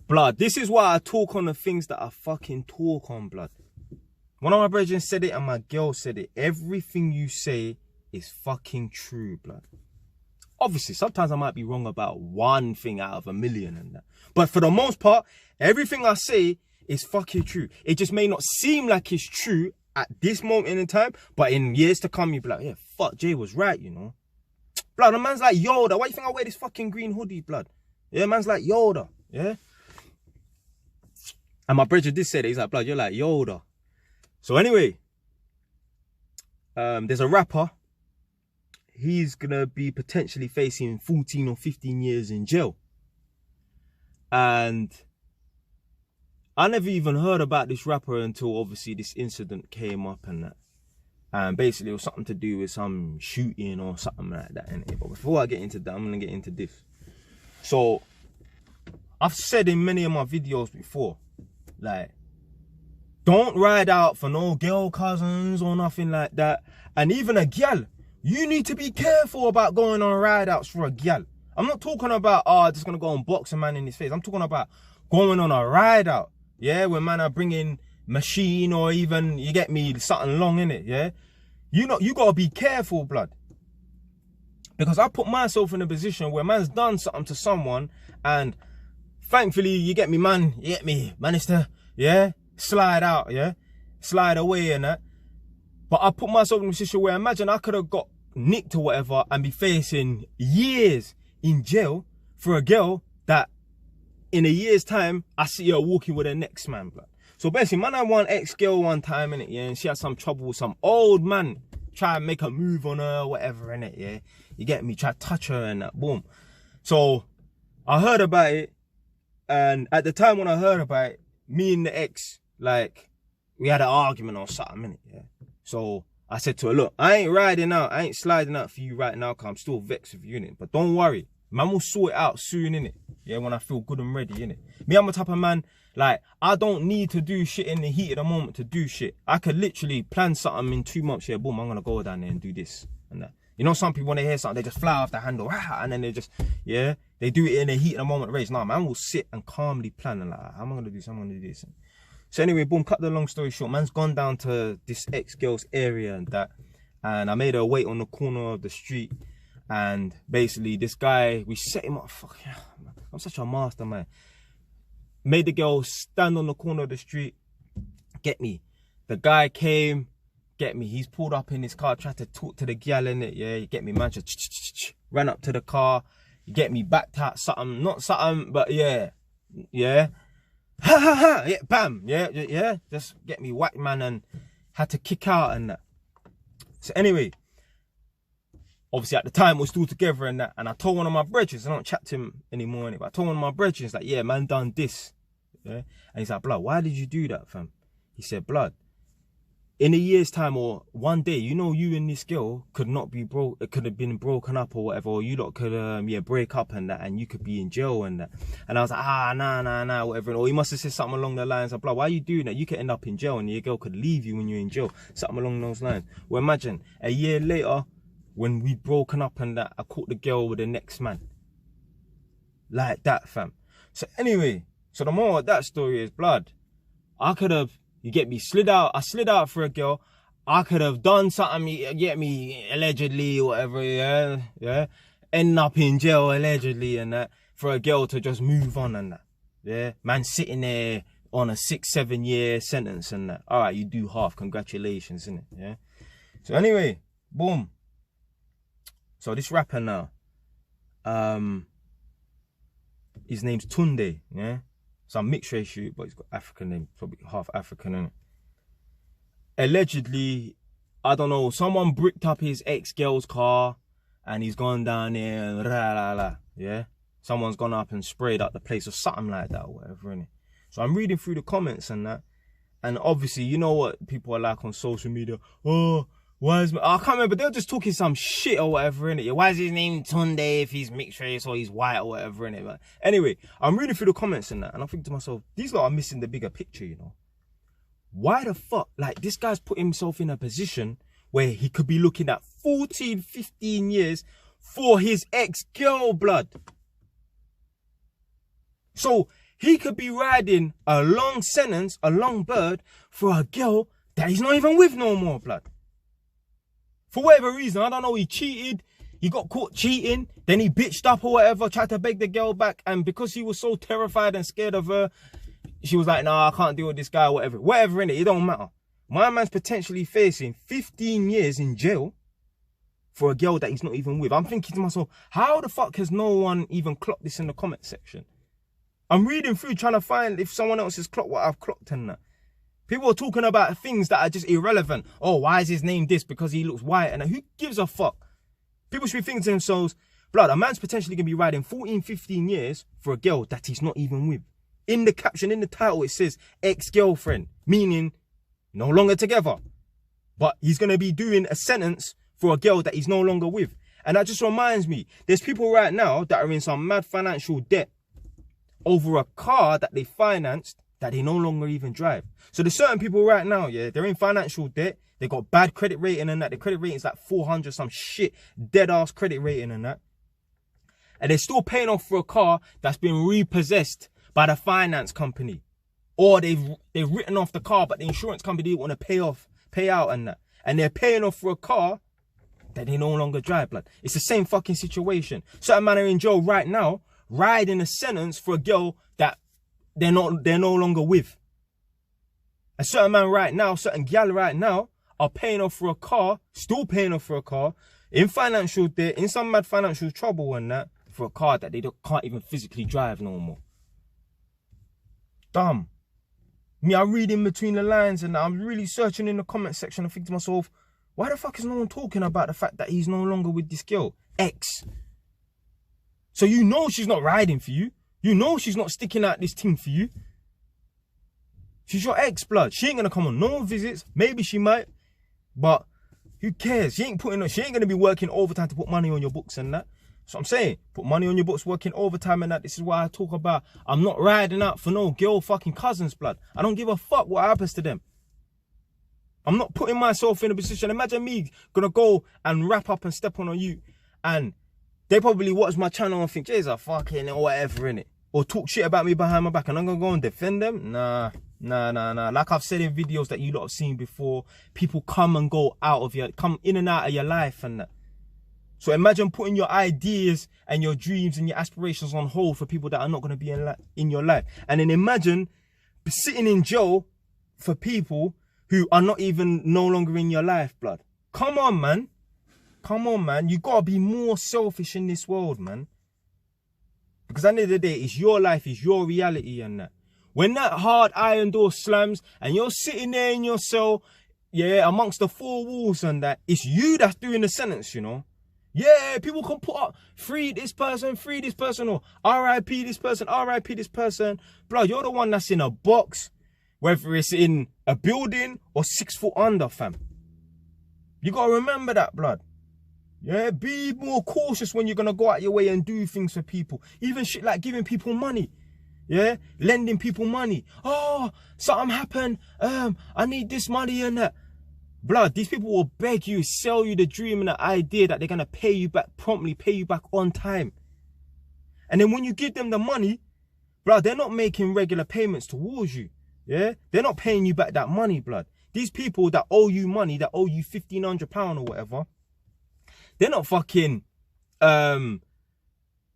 blood, this is why I talk on the things that I fucking talk on, blood. One of my brethren said it and my girl said it. Everything you say is fucking true, blood. Obviously, sometimes I might be wrong about one thing out of a million and that. But for the most part, everything I say is fucking true. It just may not seem like it's true at this moment in time, but in years to come, you'll be like, yeah, fuck, Jay was right, you know. Blood, a man's like Yoda. Why do you think I wear this fucking green hoodie, blood? Yeah, man's like Yoda, yeah? And my brother did say that. He's like, blood, you're like Yoda. So anyway, there's a rapper. He's gonna be potentially facing 14 or 15 years in jail. And I never even heard about this rapper until obviously this incident came up and that. And basically it was something to do with some shooting or something like that, innit? But before I get into that, I'm gonna get into this. So I've said in many of my videos before, like, don't ride out for no girl cousins or nothing like that. And even a gal, you need to be careful about going on ride outs for a gal. I'm not talking about, oh, just gonna go and box a man in his face. I'm talking about going on a ride out. Yeah, when man are bringing machine or even, you get me, something long in it, yeah? You know, you gotta be careful, blood. Because I put myself in a position where man's done something to someone and thankfully, you get me, man, managed to, yeah, slide out, yeah? Slide away and that. But I put myself in a position where imagine I could have got nicked or whatever and be facing years in jail for a girl that in a year's time, I see her walking with her next man, blood. So basically, man, I had one ex-girl one time, innit, yeah, and she had some trouble with some old man, try and make a move on her, whatever, innit, yeah. You get me, try to touch her and that, boom. So I heard about it, and at the time when I heard about it, me and the ex, like, we had an argument or something, innit, yeah. So I said to her, look, I ain't riding out, I ain't sliding out for you right now, cause I'm still vexed with you, innit. But don't worry, man will sort it out soon, innit. Yeah, when I feel good and ready, innit. Me, I'm the type of man, like, I don't need to do shit in the heat of the moment to do shit. I could literally plan something in 2 months, yeah, boom, I'm gonna go down there and do this and that. You know, some people, when they hear something, they just fly off the handle, and then they just, yeah, they do it in the heat of the moment race. Nah, man will sit and calmly plan and like, how am I gonna do this, I'm gonna do this. So anyway, boom, cut the long story short, man's gone down to this ex-girl's area and that, and I made her wait on the corner of the street, and basically this guy, we set him up, fuck yeah, I'm such a master, man. Made the girl stand on the corner of the street, get me. The guy came, get me, he's pulled up in his car, tried to talk to the gal in it, yeah, you get me, man, just ran up to the car, you get me, backed out something, not something, but yeah, yeah. Ha ha ha, yeah, bam, yeah, just get me whacked, man, and had to kick out and that. So anyway, obviously at the time we're still together and that, and I told one of my brethren, I don't chat to him anymore, but I told one of my brethren, like, yeah, man done this, yeah, and he's like, blood, why did you do that, fam? He said, blood, in a year's time or one day, you know, you and this girl could not be broke, it could have been broken up or whatever, or you lot could yeah, break up and that, and you could be in jail and that. And I was like, nah, whatever. Or he must have said something along the lines of, blah, why are you doing that? You could end up in jail and your girl could leave you when you're in jail. Something along those lines. Well, imagine a year later, when we'd broken up and that, I caught the girl with the next man. Like that, fam. So anyway, so the moral of that story is, blood, I could have, you get me, I slid out for a girl. I could have done something, you get me, allegedly, whatever, yeah. End up in jail, allegedly, and that, for a girl to just move on and that, yeah. Man sitting there on a 6-7 year sentence and that. All right, you do half, congratulations, innit, yeah. So anyway, boom. So this rapper now, his name's Tunde, yeah. Some mixed race shoot, but he's got African name, probably half African in it. Allegedly, I don't know, someone bricked up his ex-girl's car and he's gone down there and yeah. Someone's gone up and sprayed up the place or something like that or whatever, innit. So I'm reading through the comments and that, and obviously, you know what people are like on social media. Oh, why is, I can't remember, they're just talking some shit or whatever, innit. Why is his name Tunde if he's mixed race or he's white or whatever, innit. But anyway, I'm reading through the comments and that, and I'm thinking to myself, these lot are missing the bigger picture, you know. Why the fuck, like, this guy's put himself in a position where he could be looking at 14, 15 years for his ex-girl, blood. So He could be riding a long sentence, a long bird, for a girl that he's not even with no more, blood. For whatever reason, I don't know, he cheated, he got caught cheating, then he bitched up or whatever, tried to beg the girl back, and because he was so terrified and scared of her, she was like, nah, I can't deal with this guy, whatever. Whatever, innit, it don't matter. My man's potentially facing 15 years in jail for a girl that he's not even with. I'm thinking to myself, how the fuck has no one even clocked this in the comment section? I'm reading through trying to find if someone else has clocked what I've clocked and that. People are talking about things that are just irrelevant. Oh, why is his name this? Because he looks white. And who gives a fuck? People should be thinking to themselves, blood, a man's potentially going to be riding 14, 15 years for a girl that he's not even with. In the caption, in the title, it says ex-girlfriend, meaning no longer together. But he's going to be doing a sentence for a girl that he's no longer with. And that just reminds me, there's people right now that are in some mad financial debt over a car that they financed that they no longer even drive. So there's certain people right now, yeah, they're in financial debt. They got bad credit rating and that. The credit rating is like 400, some shit, dead ass credit rating and that. And they're still paying off for a car that's been repossessed by the finance company. Or they've written off the car, but the insurance company didn't want to pay out and that. And they're paying off for a car that they no longer drive, blood. It's the same fucking situation. Certain men are in jail right now, riding a sentence for a girl that they're no longer with. A certain man right now, certain gal right now are paying off for a car, still paying off for a car, in financial debt, in some mad financial trouble and that, for a car that they can't even physically drive no more. Dumb. Me, I'm reading between the lines and I'm really searching in the comment section and think to myself, why the fuck is no one talking about the fact that he's no longer with this girl? Ex. So you know she's not riding for you. You know she's not sticking out this thing for you. She's your ex, blood. She ain't gonna come on no visits. Maybe she might, but who cares? She ain't gonna be working overtime to put money on your books and that. So I'm saying, put money on your books, working overtime and that. This is why I talk about, I'm not riding out for no girl fucking cousins, blood. I don't give a fuck what happens to them. I'm not putting myself in a position. Imagine me gonna go and wrap up and step on you, and they probably watch my channel and think, Jesus, fucking or whatever, innit? Or talk shit about me behind my back and I'm gonna go and defend them? Nah. Like I've said in videos that you lot have seen before, people come and go come in and out of your life and that. So imagine putting your ideas and your dreams and your aspirations on hold for people that are not gonna be in your life. And then imagine sitting in jail for people who are not even no longer in your life, blood. Come on, man. Come on, man. You gotta be more selfish in this world, man. Because at the end of the day, it's your life, it's your reality and that. When that hard iron door slams and you're sitting there in your cell, yeah, amongst the four walls and that, it's you that's doing the sentence, you know. Yeah, people can put up, free this person, or RIP this person, RIP this person. Blood, you're the one that's in a box, whether it's in a building or 6 foot under, fam. You gotta remember that, blood. Yeah, be more cautious when you're gonna go out your way and do things for people. Even shit like giving people money. Yeah, lending people money. Oh, something happened. I need this money and that. Blood, these people will beg you, sell you the dream and the idea that they're gonna pay you back promptly, pay you back on time. And then when you give them the money, blood, they're not making regular payments towards you. Yeah, they're not paying you back that money, blood. These people that owe you money, that owe you £1,500 or whatever, they're not fucking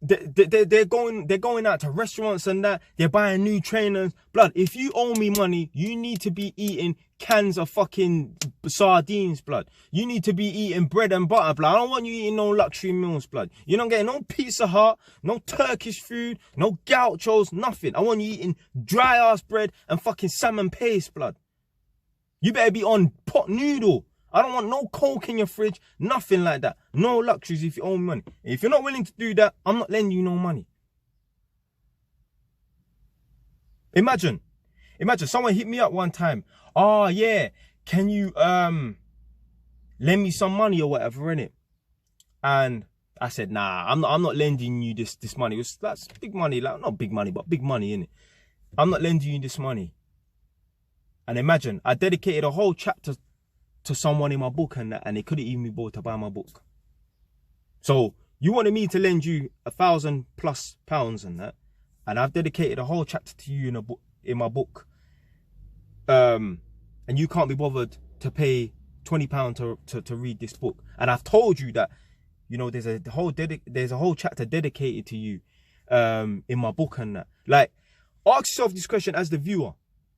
they're going out to restaurants and that. They're buying new trainers. Blood, if you owe me money, you need to be eating cans of fucking sardines, blood. You need to be eating bread and butter, blood. I don't want you eating no luxury meals, blood. You're not getting no Pizza Hut, no Turkish food, no gauchos, nothing. I want you eating dry ass bread and fucking salmon paste, blood. You better be on pot noodle. I don't want no Coke in your fridge, nothing like that. No luxuries if you owe me money. If you're not willing to do that, I'm not lending you no money. Imagine someone hit me up one time. Oh yeah, can you lend me some money or whatever, innit? And I said, nah, I'm not lending you this money. That's big money, like not big money, but big money, innit? I'm not lending you this money. And imagine, I dedicated a whole chapter to someone in my book and that, and they couldn't even be bothered to buy my book. So you wanted me to lend you £1,000+ and that, and I've dedicated a whole chapter to you in my book, and you can't be bothered to pay £20 to read this book, and I've told you that, you know, there's a whole chapter dedicated to you in my book and that. Like, ask yourself this question as the viewer.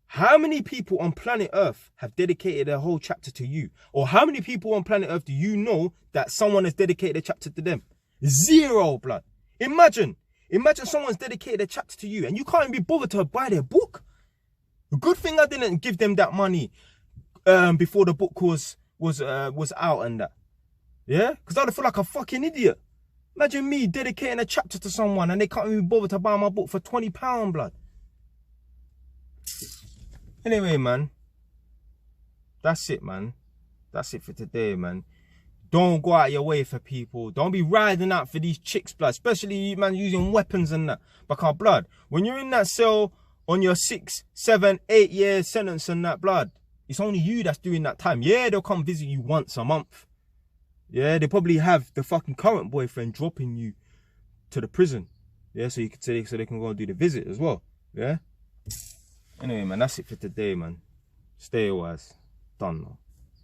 How many people on planet Earth have dedicated a whole chapter to you? Or how many people on planet Earth do you know that someone has dedicated a chapter to them? 0, blood. Imagine someone's dedicated a chapter to you and you can't even be bothered to buy their book. Good thing I didn't give them that money before the book was out and that. Yeah? Because I'd feel like a fucking idiot. Imagine me dedicating a chapter to someone and they can't even bother to buy my book for £20, blood. Anyway, man. That's it, man. That's it for today, man. Don't go out your way for people. Don't be riding out for these chicks, blood. Especially, man, using weapons and that. Because, blood, when you're in that cell on your 6, 7, 8 year sentence and that, blood, it's only you that's doing that time. Yeah, they'll come visit you once a month. Yeah, they probably have the fucking current boyfriend dropping you to the prison. Yeah, so they can go and do the visit as well. Yeah. Anyway, man, that's it for today, man. Stay wise. Done now.